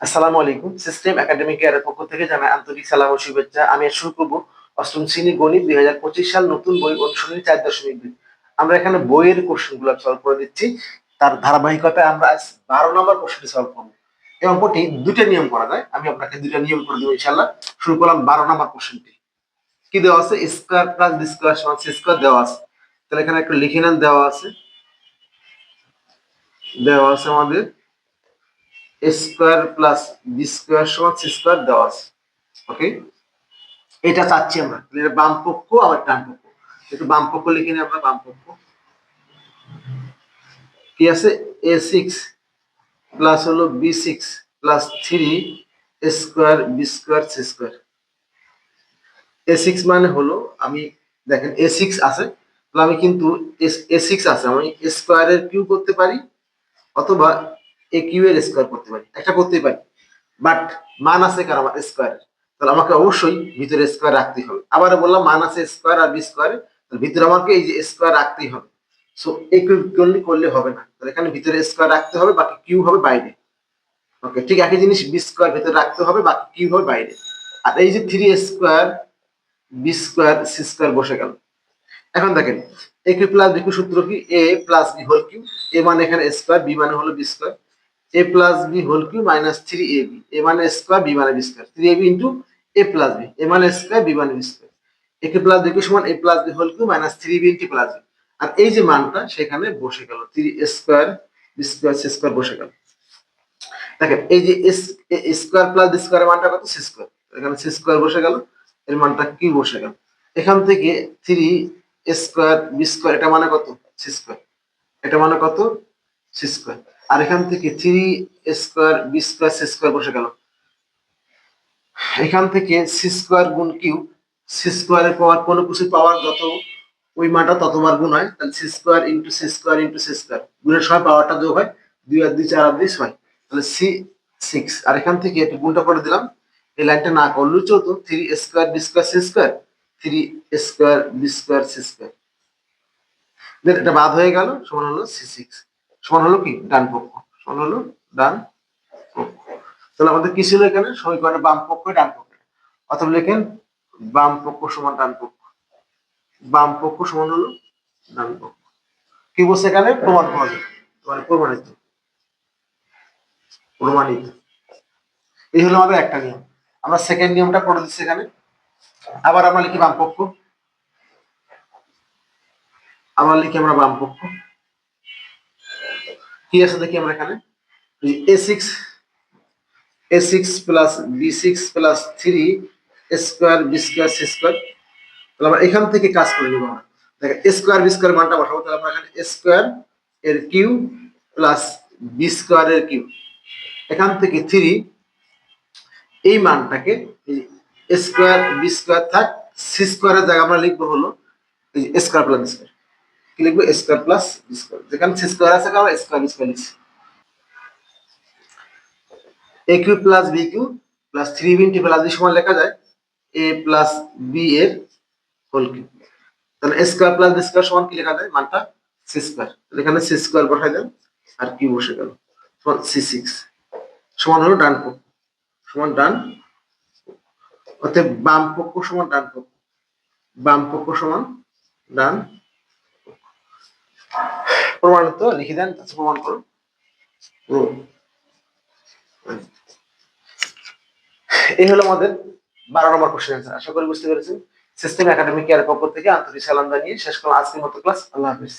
আসসালামু আলাইকুম। System academic কেয়ারের পক্ষ থেকে জানাই আন্তরিক সালাম ও শুভেচ্ছা। আমি আজ শুরু করব অষ্টম শ্রেণী গণিত ২০২৫ সাল নতুন বই অনুশীলনী ৪.২। আমরা এখানে বইয়ের কোশ্চেন গুলো সলভ করে দিচ্ছি। তার ধারাবাহিকতায় আমরা আজ ১২ নম্বর কোশ্চেনটি সলভ করবো। এই অঙ্কটি দুইটা নিয়ম করা যায়, আমি আপনাকে দুইটা নিয়ম করে দেবো ইনশাল্লাহ। শুরু করলাম ১২ নম্বর কোশ্চেনটি। কি দেওয়া আছে? স্কোয়ার প্লাস বি স্কোয়ার সমান সি স্কোয়ার দেওয়া আছে। তাহলে এখানে একটু লিখে নেন। দেওয়া আছে আমাদের স্কোয়ার প্লাস বি স্কোয়ার সমান সি স্কোয়ার দেওয়া আছে। ওকে, এটা চাচ্ছি আমরা। এটা বাম পক্ষ আবার ডান পক্ষ। একটু বাম পক্ষ লিখে নিই আমরা। বাম পক্ষ কি আছে? a6 প্লাস হলো b6 plus 3 square B square C square. a6 মানে হলো, আমি দেখেন a6 আছে, তাহলে আমি কিন্তু a6 আছে, আমি স্কোয়ারের কিউ করতে পারি অথবা এ কিউ এর স্কোয়ার করতে পারি, একটা করতেই পারি। বাট মান আছে কার? আমার স্কোয়ার। তাহলে আমাকে অবশ্যই ভিতরে স্কোয়ার রাখতেই হবে। আবার বললাম মান আছে স্কোয়ার আর বি স্কোয়ারে, ভিতরে আমাকে এই যে স্কোয়ার রাখতেই হবে। সো করলে হবে না, তাহলে এখানে ভিতরে স্কোয়ার রাখতে হবে, বাকি কিউ হবে বাইরে। ওকে, ঠিক একই জিনিস বি স্কোয়ার ভিতরে রাখতে হবে, বাকি কিউ হবে বাইরে। আর এই যে 3 square B square C square বসে গেল। এখন দেখেন A cube plus B cube সূত্র কি? A plus B whole cube. A মানে এখানে স্কোয়ার, বি মানে হলো B square. A plus B whole cube minus 3ab। A মানে স্কোয়ার, বি মানে B square. 3ab into A plus B. A মানে square, B মানে B square. A cube plus B cube সমান A plus B whole cube minus 3ab into plus B. আর এই যে মানটা সেখানে বসে গেল, 3 square B square C square বসে গেল। দেখেন এই যে স্কোয়ার প্লাস বি স্কোয়ারের মানটা কত? C square. এখানে সি স্কোয়ার বসে গেল, এর মানটা কি বসে গেল? এখান থেকে 3 স্কোয়ার বি স্কোয়ার, এটা মানে কত? C square. এটা মানে কত? C square. আর এখান থেকে 3 square B square C square বসে গেল। এখান থেকে সি স্কোয়ার গুণ কিউ, সি স্কোয়ারের পাওয়ার কোনো কিছু পাওয়ার যত ওই মানটা ততবার গুণ হয়, তাহলে c square into c square into c square গুণের সময় পাওয়ারটা যোগ হয়। 2 আর 2 4 আর 2 6, তাহলে সি 6। আর এখান থেকে একটু গুণটা করে দিলাম। এই লাইনটা না করলেও চলতো, 3 square B square C square, 3 square B square C square. Then এটা বাদ হয়ে গেল, সমান হলো c6। সমান হলো কি? ডান পক্ষ। সমান হলো ডান পক্ষ। তাহলে আমাদের কি ছিল এখানে? সমীকরণের বাম পক্ষ ডান পক্ষ। অথবা লেখেন বাম পক্ষ সমান ডান পক্ষ। বাম পক্ষ সমান হলো ডান পক্ষ। কি বলছে এখানে? প্রমাণ করা যায়, মানে প্রমাণিত। প্রমাণিত। এই হলো আমাদের একটা নিয়ম। আমরা সেকেন্ড নিয়মটা করে দিচ্ছি এখানে। আবার আমরা লিখি বাম পক্ষ। আবার লিখি আমরা বাম পক্ষ। কি আছে দেখি আমরা এখানে? a6 plus b6 plus 3 square B square C square. তাহলে আমরা এখান থেকে কাজ করে নেবো। আমরা দেখেন স্কোয়ার বি স্কোয়ার মানটা বসাবো। তাহলে আমরা এখানে স্কোয়ার এর কিউ প্লাস বি স্কোয়ার এর কিউ, এখান থেকে 3 এই মানটাকে স্কোয়ার বি স্কোয়ার থাক, সি স্কোয়ারের জায়গায় আমরা লিখবো হলো স্কোয়ার প্লাস স্কোয়ার। কি লিখবো? Square plus square. যেখানে সি স্কোয়ার আছে আমরা স্কোয়ার স্কোয়ার লিখছি। A cube plus B cube plus 3b into plus B সমান লেখা যায় এ প্লাস বি এর হোল কিউ। তাহলে স্কোয়ার প্লাস বি স্কোয়ার সমান কি লেখা যায়? মানটা সি স্কোয়ার। এখানে সি স্কোয়ার বসাই দেন, আর কিউ বসে গেল, সমান c6। সমান হলো ডান পক্ষ। সমান ডান, অর্থাৎ বাম পক্ষ সমান ডান পক্ষ। বাম পক্ষ সমান ডান। প্রমাণিত লিখে দেন, প্রমাণ করুন। এই হলো আমাদের 12 নম্বর কোশ্চেন অ্যান্সার। আশা করি বুঝতে পেরেছেন। সিস্টেম একাডেমিক কেয়ার পক্ষ থেকে আন্তরিক সালাম জানিয়ে শেষ করলাম আজকের মতো ক্লাস। আল্লাহ হাফিজ।